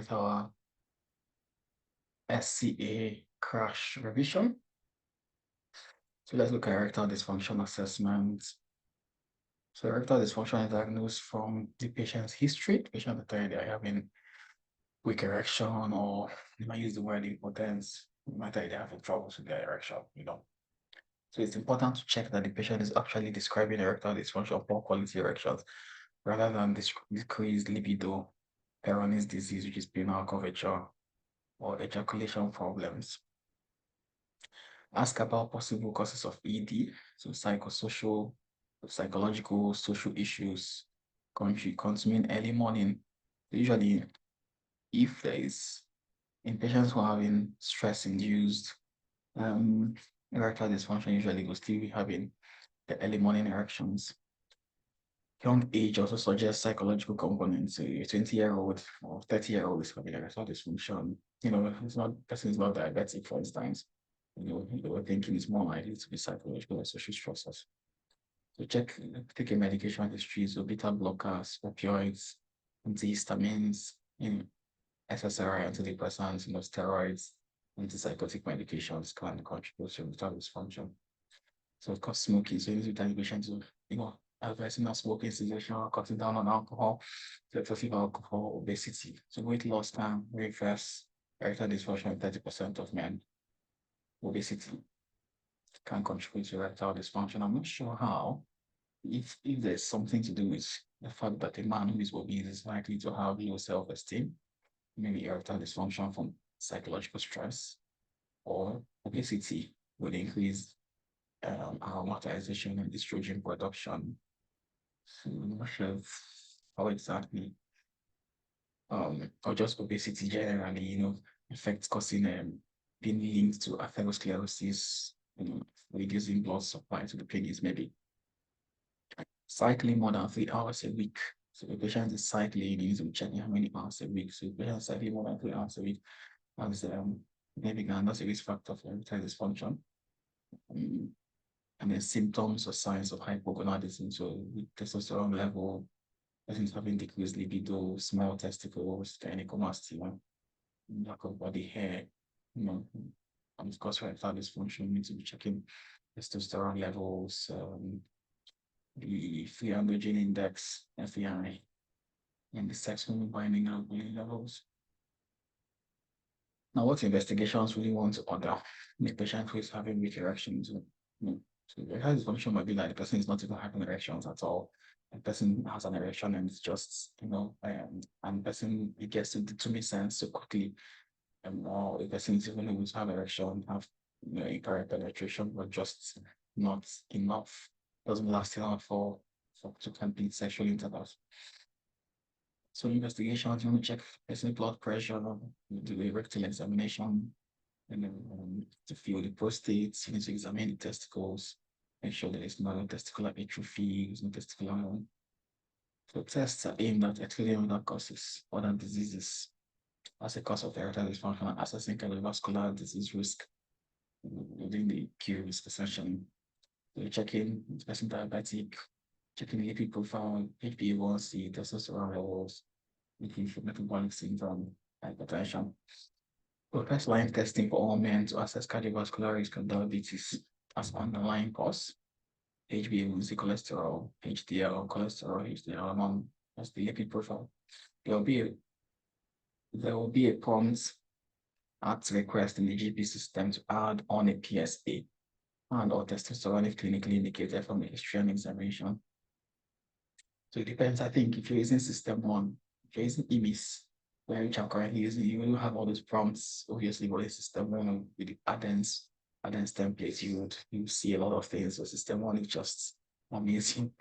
with our SCA crash revision. So let's look at erectile dysfunction assessment. So erectile dysfunction is diagnosed from the patient's history. The patient will tell you they're having weak erection, or they might use the word impotence. They might tell you they're having troubles with their erection, So it's important to check that the patient is actually describing erectile dysfunction, poor quality erections, rather than decreased libido, Peyronie's disease, which is penile curvature, or ejaculation problems. Ask about possible causes of ED, so psychosocial, psychological, social issues, consuming early morning. Usually, if there is, in patients who are having stress-induced erectile dysfunction, usually will still be having the early morning erections. Young age also suggests psychological components. So a 20-year-old or 30-year-old is having erectile dysfunction. It's not, person is not diabetic, for instance. We're thinking it's more likely to be psychological or social stressors. So take a medication history, so beta blockers, opioids, antihistamines, SSRI, antidepressants, steroids, antipsychotic medications can contribute to erectile dysfunction. So of course, smoking. So you need to tell the patient to, advising on smoking cessation, cutting down on alcohol, excessive alcohol, obesity. So weight loss can reverse erectile dysfunction in 30% of men. Obesity can contribute to erectile dysfunction. I'm not sure how. If there's something to do with the fact that a man who is obese is likely to have low self-esteem, maybe erectile dysfunction from psychological stress, or obesity will increase aromatization and estrogen production. So I'm not sure how exactly, or just obesity generally, effects causing being linked to atherosclerosis, reducing blood supply to the penis, maybe. Cycling more than 3 hours a week. So the patient is cycling, you need to check how many hours a week. So the patient is cycling more than 3 hours a week has maybe that's a risk factor for erectile dysfunction. And then symptoms or signs of hypogonadism. So with testosterone level, persons having decreased libido, small testicles, gynecomastia, lack of body hair, and of course, for erectile dysfunction, you need to be checking testosterone levels, the free androgen index, FEI, and the sex hormone binding levels. Now, what investigations really want to order in a patient who is having weak erections? So erectile dysfunction might be like the person is not even having erections at all. The person has an erection and it's just, and the person, it gets to the 2 sense so quickly. Or the person is even able to have erection, have incorrect penetration, but just not enough, doesn't last enough for to complete sexual intercourse. So investigations, you want to check person blood pressure, do the rectal examination, and then to feel the prostate, you need to examine the testicles, make sure there is no testicular atrophy, there's no testicular. So tests are aimed at excluding other causes, other diseases as a cause of erectile dysfunction, and assessing cardiovascular disease risk within the Q risk essentially. So checking the person diabetic, checking the lipid profile, HbA1c, testosterone levels, looking for metabolic syndrome, hypertension. So first line testing for all men to assess cardiovascular risk of diabetes as underlying cause. HbA1c cholesterol, HDL cholesterol, HDL among as the lipid profile. There will be a prompt at request in the GP system to add on a PSA and or testosterone if clinically indicated from the history and examination. So it depends. I think if you're using system 1, if you're using EMIS, which I'm currently using, you will have all those prompts. Obviously, what is system 1 with the addends templates, you see a lot of things. So system 1 is just amazing.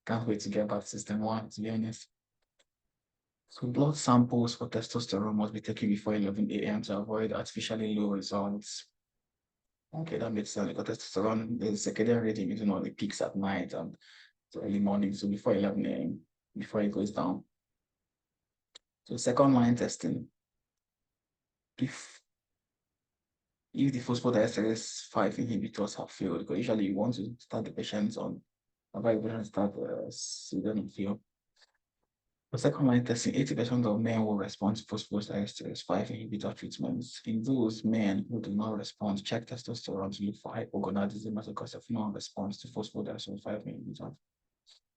Can't wait to get back to system 1, to be honest. So blood samples for testosterone must be taken before 11 a.m. to avoid artificially low results. Okay, that makes sense, because testosterone, the circadian rhythm is it peaks at night and early morning, so before 11 a.m., before it goes down. So second line testing, if the phosphodiesterase 5 inhibitors have failed, because usually you want to start the patients on sildenafil. For second-line testing, 80% of men will respond to phosphodiesterase 5 inhibitor treatments. In those men who do not respond, check testosterone to look for hypogonadism as a cause of non-response to phosphodiesterase 5 inhibitor.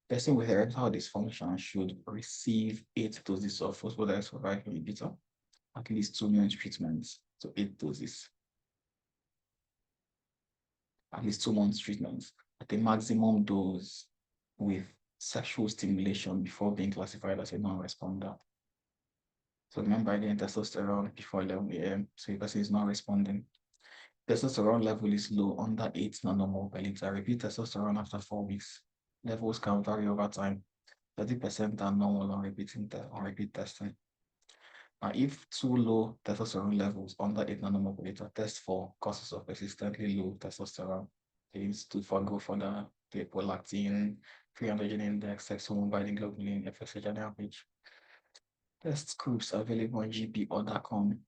Person with erectile dysfunction should receive 8 doses of phosphodiesterase 5 inhibitor, at least 2 months treatments, so 8 doses. At least 2 months treatments at a maximum dose with sexual stimulation before being classified as a non-responder. So remember again, testosterone before 11 a.m. So if the person is not responding. Testosterone level is low, under 8 nanomole per liter. Repeat testosterone after 4 weeks. Levels can vary over time. 30% are normal on repeat testing. Now, if too low testosterone levels under 8 nanomole per liter, test for causes of persistently low testosterone. Things to go for the prolactin, free androgen index, sex hormone binding globulin, FSH and average. Test groups available on GP.com.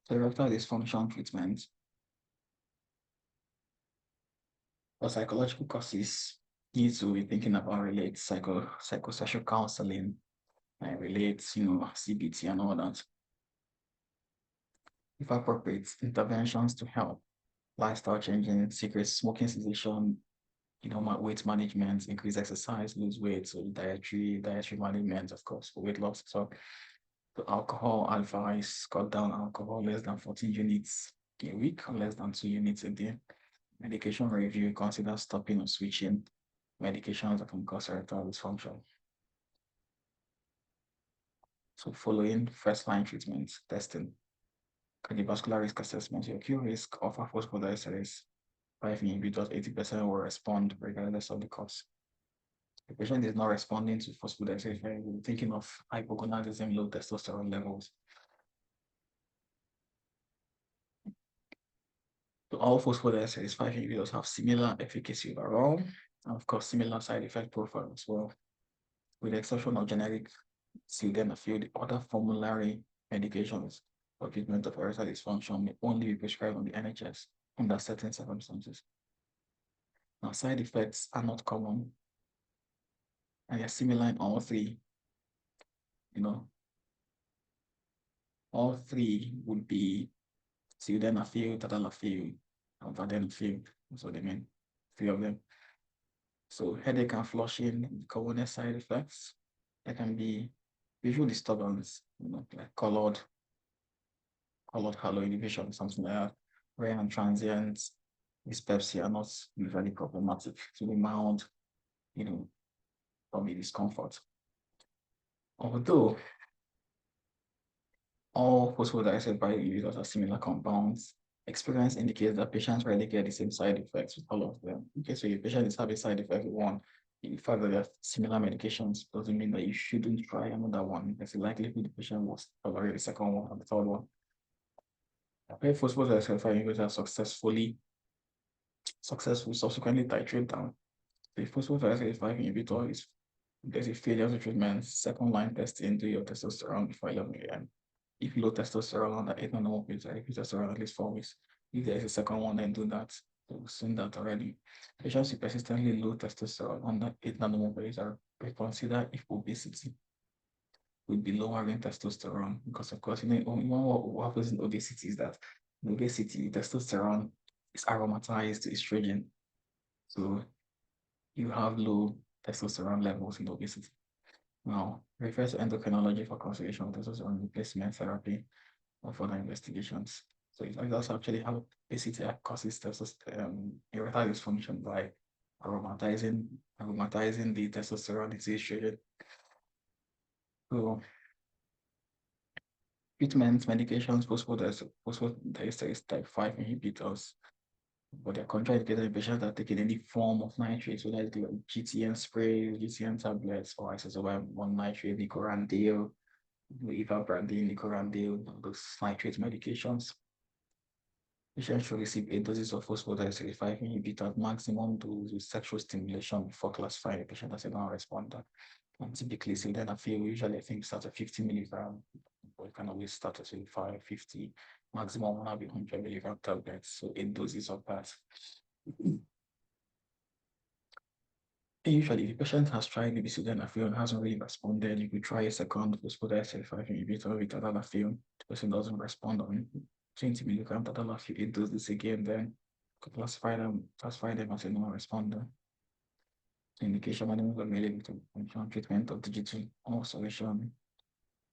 So erectile dysfunction treatment for psychological causes, need to be thinking about relate psychosocial counseling and relate, CBT and all that. If appropriate, interventions to help lifestyle changing, secret smoking cessation, weight management, increase exercise, lose weight, so dietary management, of course, for weight loss. So the alcohol advice, cut down alcohol less than 14 units a week, or less than 2 units a day. Medication review, consider stopping or switching medications that can cause erectile dysfunction. So following first-line treatment, testing, cardiovascular risk assessment, your Q risk of phosphodiesterase 5 inhibitors, 80% will respond regardless of the cause. The patient is not responding to phosphodiesterase 5, we're thinking of hypogonadism, low testosterone levels. So all phosphodiesterase 5 inhibitors have similar efficacy overall, and of course, similar side effect profile as well. With the exception of generic sildenafil, the other formulary medications for treatment of erectile dysfunction may only be prescribed on the NHS under certain circumstances. Now, side effects are not common, and they're similar in all three. All three would be sildenafil, tadalafil, and vardenafil. That's what they mean, 3 of them. So headache and flushing, commonest side effects. There can be visual disturbance, like colored halo inhibition, something like that. Rare and dyspepsia are not usually problematic. To be mild, probably discomfort. Although all phosphodiesterase inhibitors are similar compounds, experience indicates that patients rarely get the same side effects with all of them. Okay, so if a patient is having side effect with one, the fact that they have similar medications doesn't mean that you shouldn't try another one. There's a likelihood the patient will tolerate the second one and the third one. Where phosphodiesterase inhibitors subsequently titrate down. The phosphodiesterase inhibitor is there's a failure to treatment, second line testing, do your testosterone before 11 a.m. If low testosterone under 8 nanomole per liter, testosterone at least 4 weeks. If there is a second one, then do that. We've seen that already. Patients with persistently low testosterone under 8 nanomole per liter, reconsider if obesity would be lowering testosterone, because of course, what happens in obesity is that in obesity, testosterone is aromatized to estrogen. So you have low testosterone levels in obesity. Now, refer to endocrinology for consideration of testosterone replacement therapy or further investigations. So it does actually help obesity causes erectile dysfunction by aromatizing the testosterone into estrogen. So treatments, medications, phosphodiesterase type 5 inhibitors, but they're contraindicated in patients that are taking any form of nitrate, so that's like GTN sprays, GTN tablets, or isosodium 1 nitrate, nicorandil, ivabrandine, nicorandil, those nitrate medications. Patients should receive 8 doses of phosphodiesterase 5 inhibitor at maximum dose with sexual stimulation before classifying a patient as a non-responder. And typically, sildenafil usually I think starts at 50 milligram, but you can always start at 25, 50, maximum will be 100 milligram tablets, so 8 doses of that. Usually, if the patient has tried maybe sildenafil and hasn't really responded, you could try a second phosphodiesterase inhibitor with tadalafil. The person doesn't respond on 20 milligram tadalafil, it does this again, then could classify them as a non-responder. So indication management available to function treatment of digital ulceration.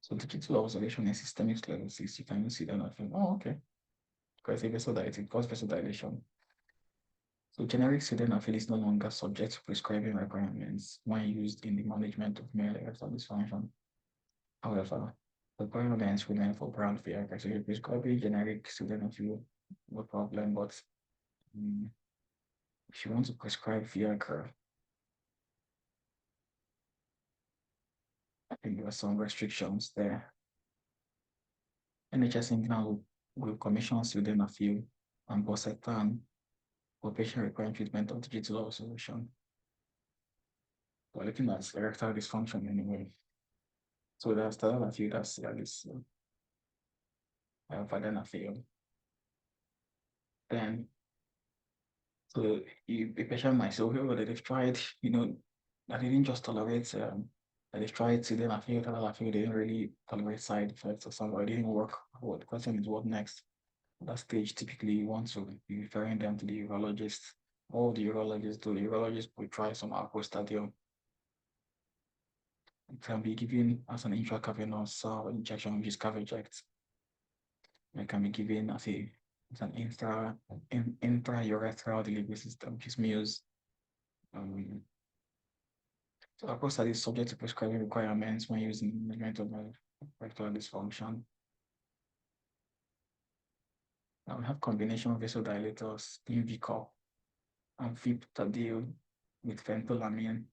So digital ulceration is systemic sclerosis. You can see that. Oh, okay. Because it causes vasodilation. So generic sildenafil is no longer subject to prescribing requirements when used in the management of male erectile dysfunction. However, the requirements remain for brown Viagra. So you prescribe generic sildenafil, no problem. But if you want to prescribe Viagra, I think there are some restrictions there. NHS England will commission sildenafil and bocetan for patient requiring treatment of digital ulceration. We're looking at erectile dysfunction anyway. So there's tadalafil, that's this vardenafil. Then, so a patient might say, okay, well, they've tried, that they didn't just tolerate, that they've tried sildenafil, tadalafil, they didn't really tolerate side effects or something, it didn't work. Well, the question is, what next? At that stage, typically, you want to be referring them to the urologist. All the urologists do, the urologist will try some alprostadiol. It can be given as an intracaverous injection, which is Caverject. It can be given as an intraurethral delivery system, which is Muse. So alprostadil is subject to prescribing requirements when using management of erectile dysfunction. Now we have combination vasodilators, Invicor, and Viptadil with phentolamine.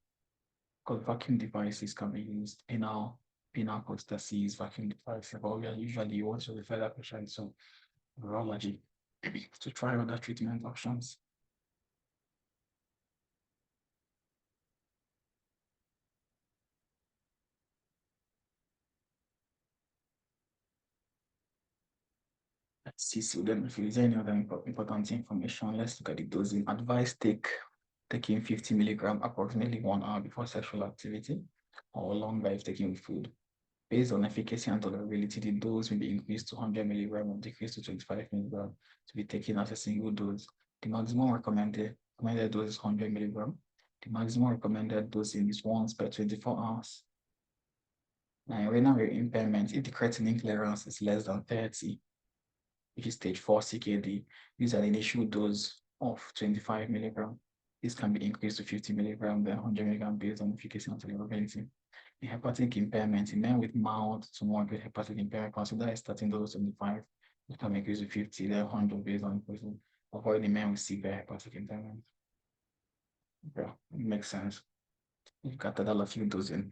Because vacuum devices can be used, penile prostheses, vacuum devices, but we are usually also refer that patient to urology to try other treatment options. Let's see, so then if there's any other important information, let's look at the dosing. Advice taking 50 milligram approximately 1 hour before sexual activity or longer if taking with food. Based on efficacy and tolerability, the dose may be increased to 100 milligram or decreased to 25 milligram to be taken as a single dose. The maximum recommended dose is 100 milligram. The maximum recommended dosing is once per 24 hours. Now, in renal impairment, if the creatinine clearance is less than 30, which is stage 4 CKD, use an initial dose of 25 milligram. This can be increased to 50 milligram, then 100 milligram based on efficacy and tolerability. In hepatic impairment, in men with mild to moderate hepatic impairment, consider a starting dose of 25, which can be increased to 50, then 100 based on person. Avoid in men with severe hepatic impairment. Yeah, it makes sense. You've got tadalafil dosing.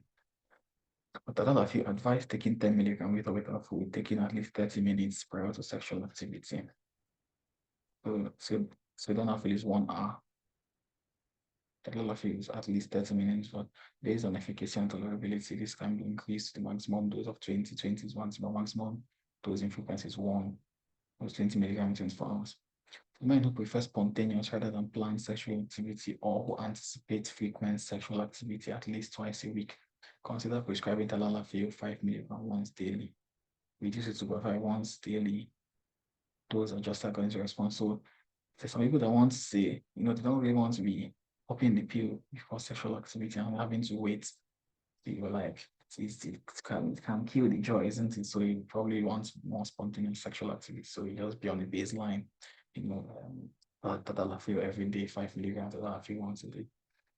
Tadalafil advise taking 10 milligram with or without food, taking at least 30 minutes prior to sexual activity. So sildenafil is 1 hour. Tadalafil is at least 30 minutes, but based on efficacy and tolerability, this can be increased to the maximum dose of 20. 20 is once, but maximum dosing frequency is 1, or 20 milligrams in 24 hours. For men who prefer spontaneous rather than planned sexual activity or who anticipate frequent sexual activity at least twice a week, consider prescribing tadalafil 5 milligrams once daily. Reduce it to 5 once daily. Those are just going to respond. So there's some people that want to say, they don't really want to be popping the pill before sexual activity and having to wait till you're like, it can kill the joy, isn't it? So you probably want more spontaneous sexual activity. So you just be on the baseline, tadalafil every day, 5 milligrams tadalafil once a day.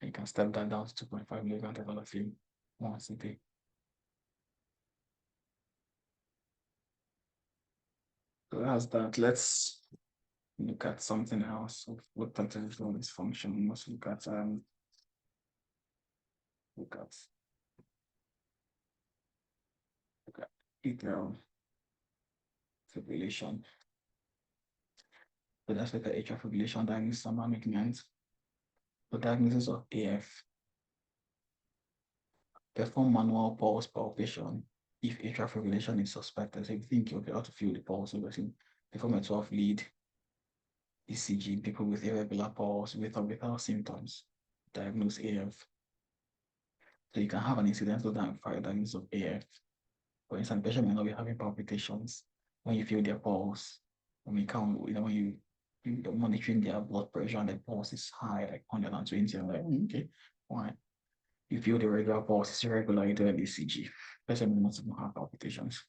And you can step that down to 2.5 milligrams tadalafil once a day. So that's that. Let's look at something else. What potential dysfunction? We must look at atrial fibrillation. So let's look at atrial fibrillation diagnosis and management. The diagnosis of AF. Perform manual pulse palpation if atrial fibrillation is suspected. So if you think you'll be able to feel the pulse, obviously, perform a 12 lead ECG, people with irregular pulse with or without symptoms, diagnose AF. So you can have an incidental diagnosis of AF. For instance, the patient may not be having palpitations when you feel their pulse. When you count, when you're monitoring their blood pressure and the pulse is high, like 120, and like, okay, why? You feel the regular pulse is irregular, you do an ECG. Patient may not even have palpitations.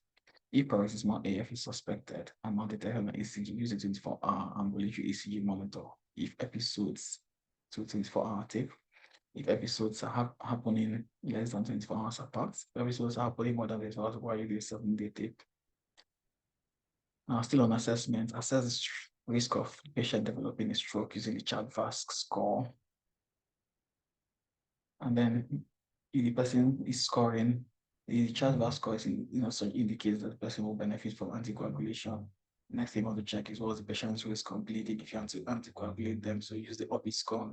If paroxysmal AF is suspected and not detected on ECG, use a 24-hour ambulatory ECG monitor. If episodes, to 24-hour tape. If episodes are happening less than 24 hours apart, if episodes are happening more than 24 hours, why you do a 7-day tape? Now, still on assessment, assess the risk of the patient developing a stroke using the CHA2DS2-VASc score. And then if the person is scoring, the CHA2DS2-VASc score is, so indicates that the person will benefit from anticoagulation. Next thing you want to check is what's the patient's risk of bleeding if you want to anticoagulate them. So use the OPI score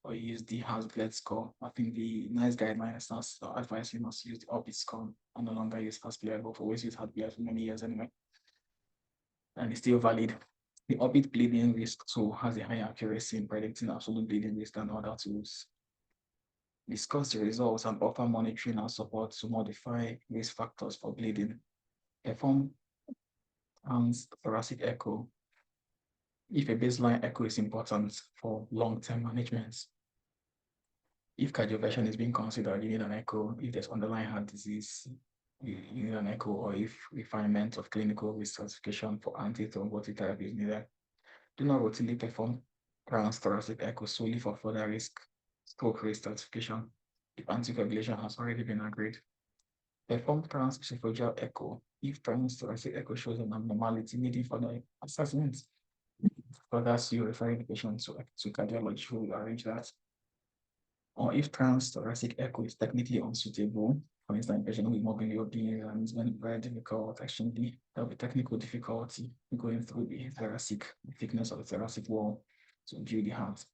or use the Hasbled score. I think the NICE guidelines now advise you must use the OPI score and no longer use Hasbled, but always use Hasbled for many years anyway. And it's still valid. The orbit bleeding risk too has a higher accuracy in predicting absolute bleeding risk than other tools. Discuss the results and offer monitoring and support to modify risk factors for bleeding. Perform thoracic echo if a baseline echo is important for long-term management. If cardioversion is being considered, you need an echo. If there's underlying heart disease, you need an echo, or if refinement of clinical risk stratification for antithrombotic therapy is needed. Do not routinely perform transthoracic echo solely for further risk stroke risk stratification if anticoagulation has already been agreed. Perform transesophageal echo if transthoracic echo shows an abnormality needing further assessment. For that, you refer the patient to cardiology who will arrange that. Or if transthoracic echo is technically unsuitable, for instance, patient who is morbidly obese and it's very difficult, actually, there'll be technical difficulty going through the thickness of the thoracic wall to view the heart.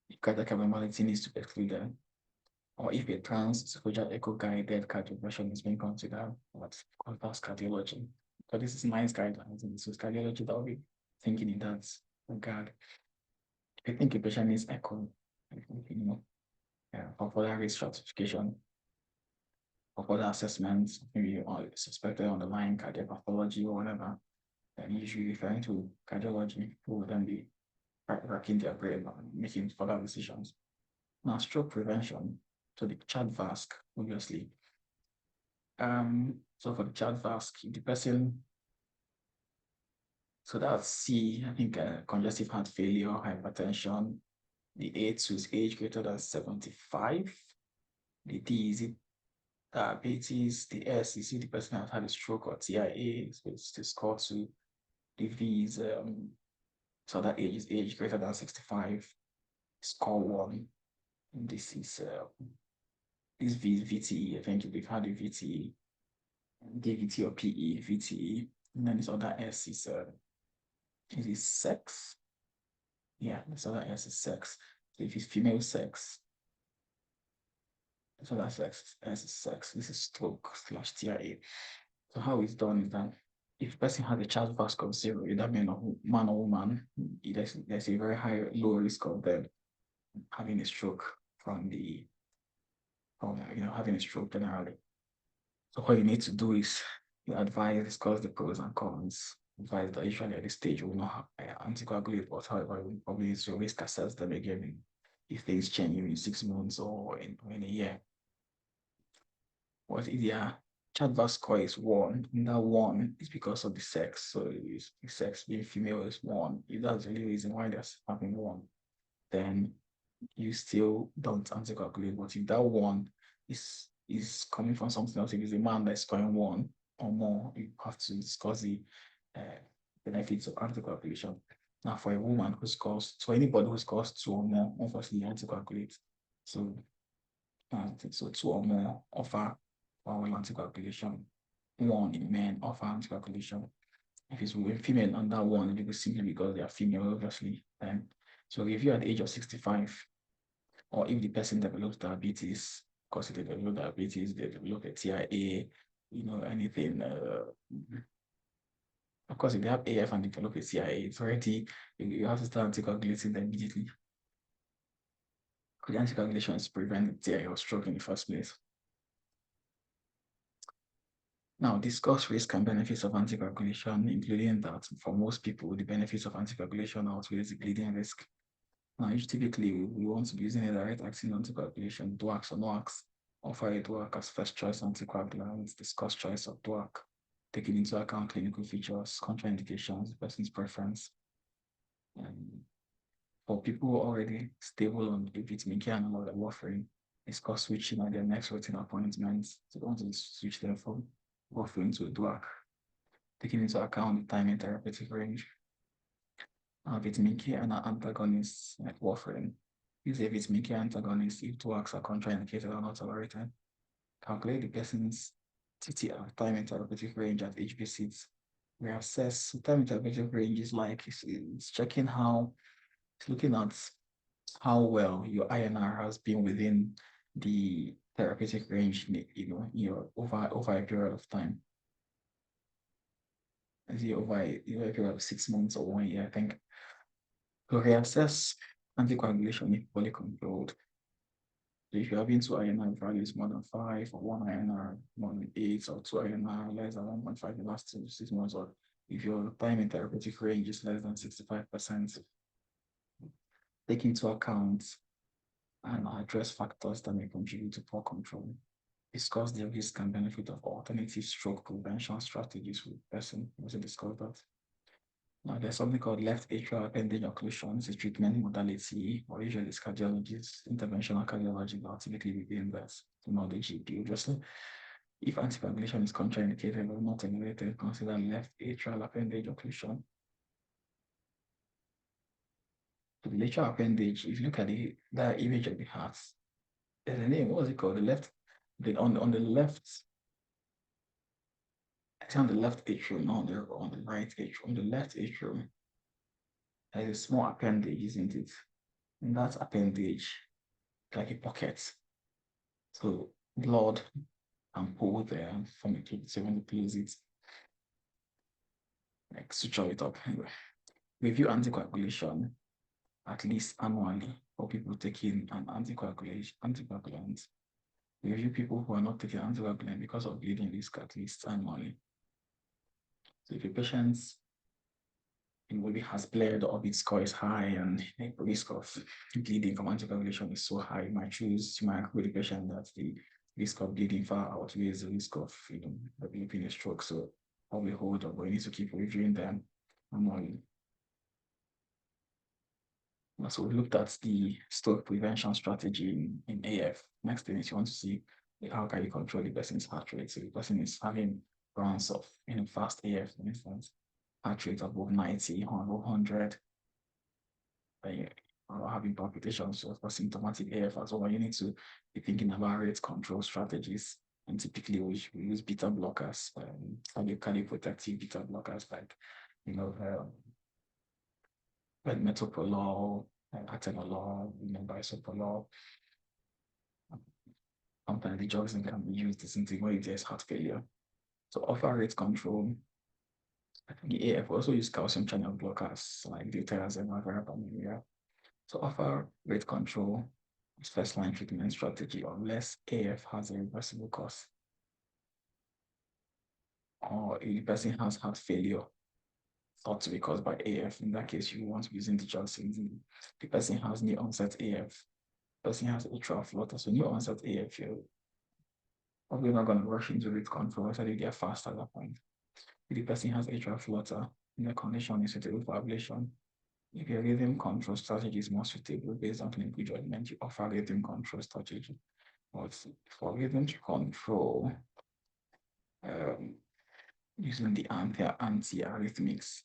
If cardiac abnormality needs to be excluded, or if a transesophageal echo guided cardioversion is being considered, that's cardiology. So this is NICE guidelines, and this is cardiology that will be thinking in that regard. If you think a patient needs echo, for further risk stratification, for further assessments, maybe suspected underlying cardiac pathology or whatever, then usually referring to cardiology, who will then be racking their brain and making further decisions. Now, stroke prevention, so the CHA2DS2-VASc, obviously. So for the CHA2DS2-VASc, the person, so that's C, I think congestive heart failure, hypertension. The A2 is age greater than 75. The D is diabetes. The S is if the person has had a stroke or TIA, so it's the score 2. The V is so that age is age greater than 65. Score 1. And this is this V is VTE. I think if you've had a VTE, DVT or PE, VTE, and then this other S is sex. Yeah, this other S is sex. So if it's female sex, so that's sex, S is sex. This is stroke/TIA. So how it's done is that if a person has a CHA2DS2-VASc of 0, either man or woman, there's a very high low risk of them having a stroke from having a stroke generally. So what you need to do is you discuss the pros and cons. Advise that usually at this stage we will not anticoagulate, but however, we probably need to risk assess them again if things change in 6 months or in a year. What if their CHA2DS2-VASc score is 1? And that 1 is because of the sex. So if the sex being female is 1, if that's the only reason why they're having 1, then you still don't anticoagulate. But if that 1 is coming from something else, if it's a man that's scoring 1 or more, you have to discuss the benefits of anticoagulation. Now, for a woman who scores, so anybody who scores 2 or more, obviously anticoagulate. So 2 or more offer oral anticoagulation. 1 in men offer anticoagulation. If it's a female under 1, it will simply because they are female, obviously. So if you're at the age of 65, or if the person develops diabetes, because if they develop diabetes, they develop a TIA, anything. Of course, if they have AF and develop a TIA, it's already, you have to start anticoagulating them immediately. Because anticoagulation is to prevent TIA or stroke in the first place. Now, discuss risk and benefits of anticoagulation, including that for most people, the benefits of anticoagulation outweighs the bleeding risk. Now, typically, we want to be using a direct acting anticoagulation, DOACs or NOACs, offer a DOAC as first choice anticoagulant, discuss choice of DOAC, taking into account clinical features, contraindications, the person's preference. For people already stable on a vitamin K and or warfarin, discuss switching at their next routine appointments. So they want to switch them from warfarin to a DOAC, taking into account the time and therapeutic range. Vitamin K and antagonists like warfarin. Use a vitamin K antagonist if DOACs are contraindicated or not tolerated. Calculate the person's TTR, time and therapeutic range at each visit. We assess time and therapeutic range is like it's checking how it's looking at how well your INR has been within the therapeutic range, over a period of time. As over a period of 6 months or 1 year, I think. To reassess anticoagulation if poorly controlled. So if you have been to INR values more than 5, or 1 INR more than 8, or 2 INR less than 1.5 in the last 6 months, or if your time in therapeutic range is less than 65%, take into account and address factors that may contribute to poor control. Discuss the risk and benefit of alternative stroke prevention strategies with the person. Also discuss that. Now, there's something called left atrial appendage occlusion. It's a treatment modality, or usually it's cardiologists, interventional cardiology, but typically within that, the GP. Obviously, if anticoagulation is contraindicated or not tolerated, consider left atrial appendage occlusion. So the lateral appendage, if you look at that image of the heart, there's a name. What was it called? On the left, it's on the left atrium, not on the right atrium. On the left atrium, there is a small appendage, isn't it? And that appendage, like a pocket. So blood can pull there and form a clot. So when you close it, like suture it up. Anyway, review anticoagulation at least annually for people taking an anticoagulant. Review people who are not taking anticoagulant because of bleeding risk at least annually. So if a patient maybe has bled or its score is high and the risk of bleeding from anticoagulation is so high, you might agree with the patient that the risk of bleeding far outweighs the risk of developing a stroke. So probably hold up, but you need to keep reviewing them annually. So we looked at the stroke prevention strategy in AF. Next thing is you want to see how can you control the person's heart rate. So the person is having rounds of fast AF, for instance, heart rate above 90 or above 100, or having palpitations or symptomatic AF as well. You need to be thinking about rate control strategies. And typically we use beta blockers, cardioprotective beta blockers like, metoprolol, atenolol, bisoprolol. Sometimes the drugs can be used when there's heart failure. So offer rate control. I think the AF also use calcium channel blockers like diltiazem or verapamil. So offer rate control as first line treatment strategy unless AF has a reversible cause, or if the person has heart failure thought to be caused by AF. In that case, you want to be using the drugs. The person has new onset AF. The person has atrial flutter. So new onset AF, you're probably not going to rush into rate control until you get fast at that point. If the person has atrial flutter, the condition is suitable for ablation. If your rhythm control strategy is more suitable based on clinical judgment, you offer rhythm control strategy. But for rhythm control, using the anti-arrhythmics,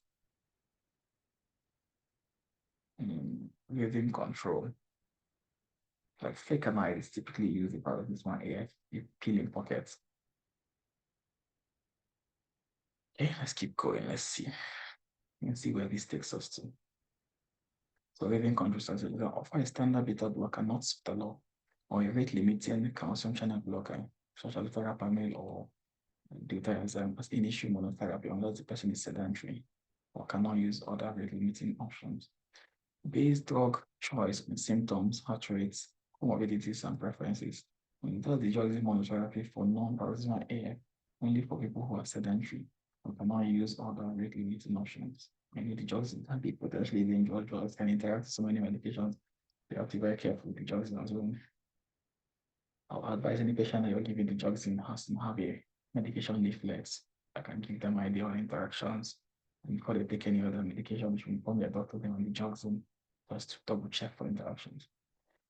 rhythm control, like flecainide is typically used in paroxysmal AF, peeling pockets. Okay, let's keep going. Let's see. Let's see where this takes us to. So rhythm control strategy, you offer a standard beta blocker, not sotalol, or a rate limiting calcium channel blocker, such as verapamil or diltiazem as initial monotherapy, unless the person is sedentary or cannot use other rate limiting options. Based drug choice on symptoms, heart rates, comorbidities, and preferences. When does the drug is monotherapy for non-paroxysmal AF, only for people who are sedentary who cannot use other rate limiting options. Many the drugs can be potentially dangerous. Drugs can interact with so many medications. They have to be very careful with the drugs as well. I'll advise any patient that you're giving the drugs in has to have a medication leaflet that can give them idea on interactions. And before they take any other medication, they should inform their doctor them on the drugs and just to double check for interactions.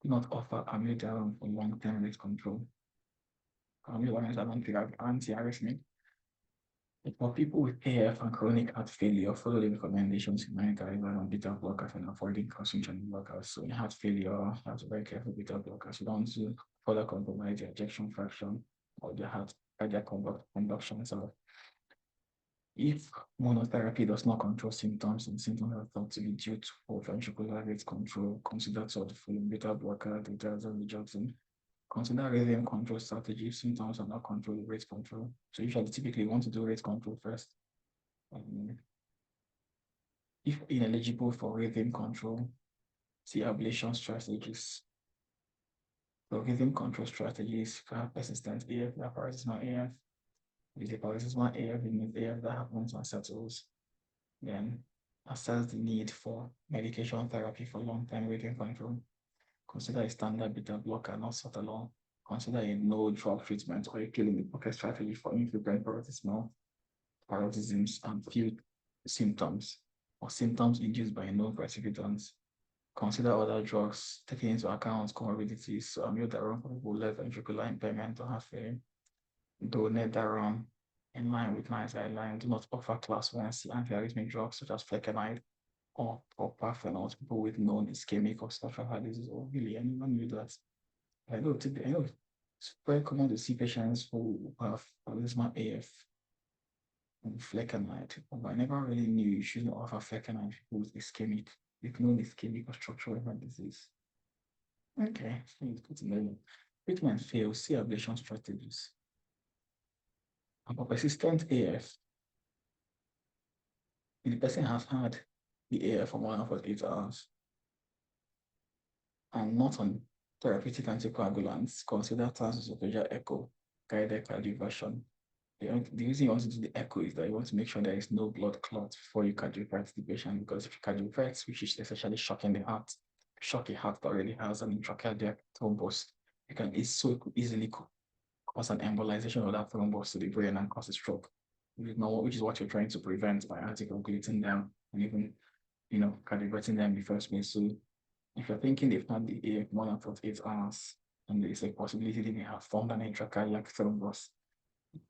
Do not offer amiodarone for long-term rate control. Amiodarone is an anti-arrhythmic. For people with AF and chronic heart failure, follow the recommendations in my guideline on beta blockers and avoiding calcium channel blockers. So in heart failure, you have to be very careful with beta blockers. You don't want to further compromise the ejection fraction or the heart cardiac conduction. So if monotherapy does not control symptoms and symptoms are thought to be due to poor ventricular rate control, consider sort of following beta blocker, digoxin. Consider rhythm control strategy if symptoms are not controlled, rate control. So usually typically you want to do rate control first. If ineligible for rhythm control, see ablation strategies. So rhythm control strategies for persistent AF, paroxysmal AF. With the paroxysmal AF, it means AF that happens and settles. Then assess the need for medication therapy for long-term rhythm control. Consider a standard beta blocker, not sort alone. Consider a no drug treatment or a killing the pocket strategy for infrequent paroxysms and few symptoms or symptoms induced by known precipitants. Consider other drugs taking into account comorbidities. So amiodarone for people with left ventricular impairment or heart failure. Donedarone, in line with NICE guidelines, do not offer class 1C antiarrhythmic drugs such as flecainide or propafenol to people with known ischemic or structural heart disease. Or really anyone knew that. I know it's very common to see patients who have paroxysmal AF and flecainide, but I never really knew you shouldn't offer flecainide with ischemic, with known ischemic or structural heart disease. Okay, so it's good to know. Treatment fails, see ablation strategies. And for persistent AF, if the person has had the AF for more than 48 hours and not on therapeutic anticoagulants, consider transesophageal echo, guided cardioversion. The reason you want to do the echo is that you want to make sure there is no blood clot before you cardiovert the patient, because if you cardiovert, which is essentially shocking the heart, shock a heart that already has an intracardiac thrombus, it could easily cause an embolization of that thrombus to the brain and cause a stroke, which is what you're trying to prevent by anticoagulating them and even, cardioverting them in the first place. So if you're thinking they've had the AF more than 48 hours and there is a possibility they may have formed an intracardiac thrombus,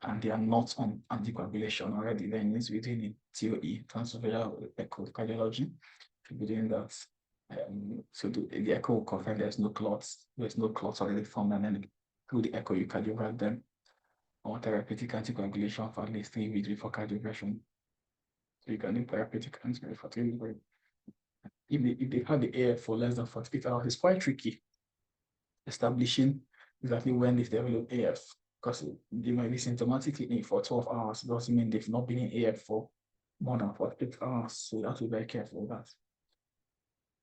and they are not on anticoagulation already, then it needs to be doing a TOE, transesophageal echocardiology, to be doing that. So the echo will confirm there's no clots already formed, and then through the echo you cardiovert them, or therapeutic anticoagulation for at least 3 weeks before cardioversion. So you can do therapeutic anticoagulation for 3 weeks. If they've had the AF for less than 48 hours, it's quite tricky establishing exactly when they've developed AF, because they might be symptomatic for 12 hours. It doesn't mean they've not been in AF for more than 48 hours. So you have to be very careful with that.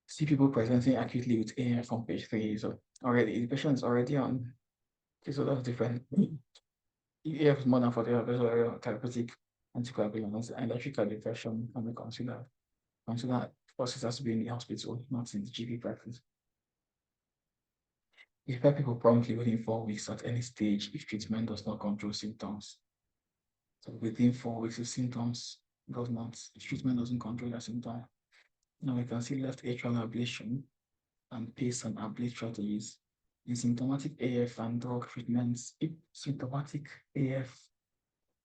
See people presenting acutely with AF on page 3. So already the patient is already on. Okay, so that's different. If AF is more than 48 hours, therapeutic anticoagulants and electrical diversion can be considered. First, it has to be in the hospital, not in the GP practice. Refer people promptly within 4 weeks at any stage if treatment does not control symptoms. So within 4 weeks, if treatment doesn't control the symptom. Now we can see left atrial ablation and pace and ablate strategies. In symptomatic AF and drug treatments, if symptomatic AF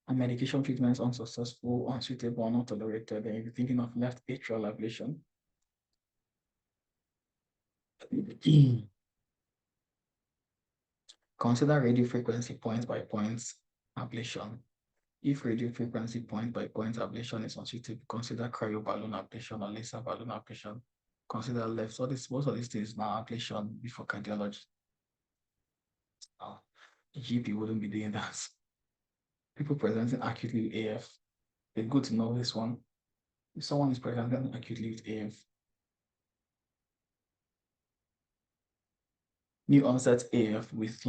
and medication treatments unsuccessful, unsuitable, or not tolerated, then you're thinking of left atrial ablation. Consider radiofrequency point-by-point ablation. If radiofrequency point-by-point ablation is unsuitable, consider cryoballoon ablation or laser balloon ablation. Consider left. So most of these things now ablation before cardiology. The GP wouldn't be doing that. People presenting acutely with AF, it's good to know this one. If someone is presenting acutely with AF, new onset AF with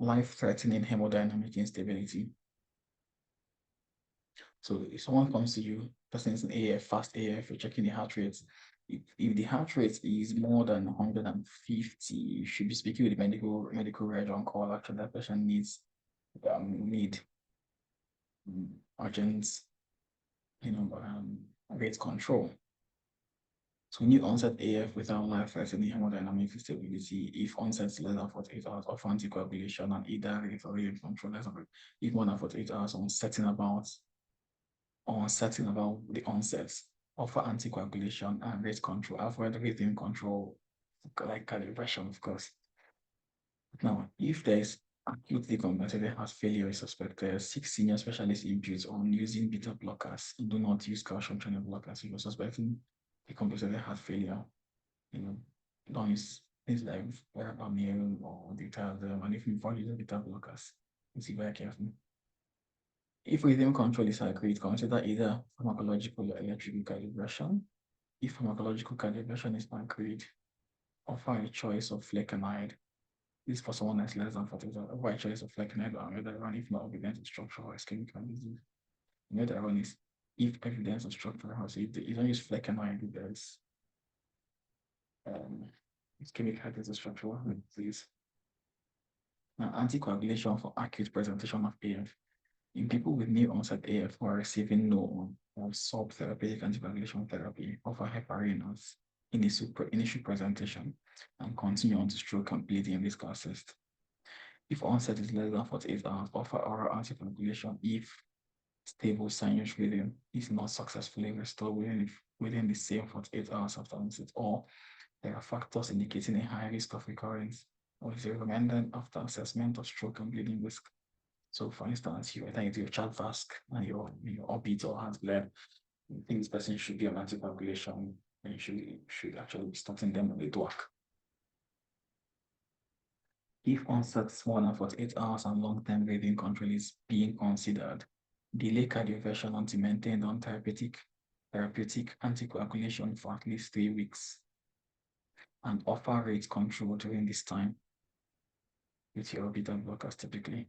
life-threatening hemodynamic instability. So if someone comes to you, person is in AF, fast AF, you're checking the heart rate. If the heart rate is more than 150, you should be speaking with the medical reg on call. Actually, that person need urgent, rate control. So we need onset AF without life-threatening hemodynamic stability. If onset is less than 48 hours of anticoagulation and either rate or rate control less than if more than 48 hours on setting about the onset, offer anticoagulation and rate control, avoid rhythm control, like calibration, of course. Now, if there is acute decompensated heart failure is suspected, seek senior specialist input on using beta blockers. Do not use calcium channel blockers if you're suspecting decompensated heart failure. Don't use things like verapamil or ditazem, and if you find using beta blockers, be very careful. If rhythm control is agreed, consider either pharmacological or electrical calibration. If pharmacological calibration is agreed, offer a choice of flecainide. This for someone that's less than 40, offer a choice of flecainide or another one if not evidence of structural or ischemic disease. Another one is if evidence of structural, so if you don't use flecainide, there's ischemic heart disease structural disease. Now, anticoagulation for acute presentation of AF. In people with new onset AF who are receiving no or subtherapeutic anticoagulation therapy, offer heparin as initial presentation and continue on to stroke and bleeding in this classes. If onset is less than 48 hours, offer oral anticoagulation if stable sinus rhythm is not successfully restored within the same 48 hours after onset, or there are factors indicating a high risk of recurrence, or is recommended after assessment of stroke and bleeding risk. So, for instance, you attend to your child fast and your orbital has bled. I think this person should be on anticoagulation and you should actually be starting them on the DWAC. If onset more than 48 hours and long-term breathing control is being considered, delay cardioversion until maintained on therapeutic anticoagulation for at least 3 weeks and offer rate control during this time with your beta blockers typically.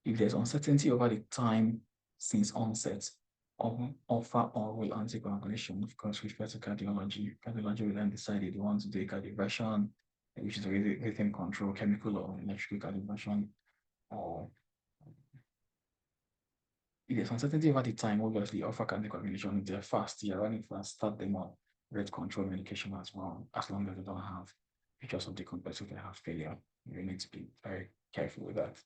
If there's uncertainty over the time since onset, offer oral anticoagulation, of course, with respect to cardiology. Cardiology will then decide if they want to do a cardioversion, which is rhythm control, chemical or electrical cardioversion, or if there's uncertainty over the time, obviously offer anticoagulation. If they're fast, you're running fast, start them on rate control medication as well, as long as they don't have features of decompensated heart failure. You need to be very careful with that.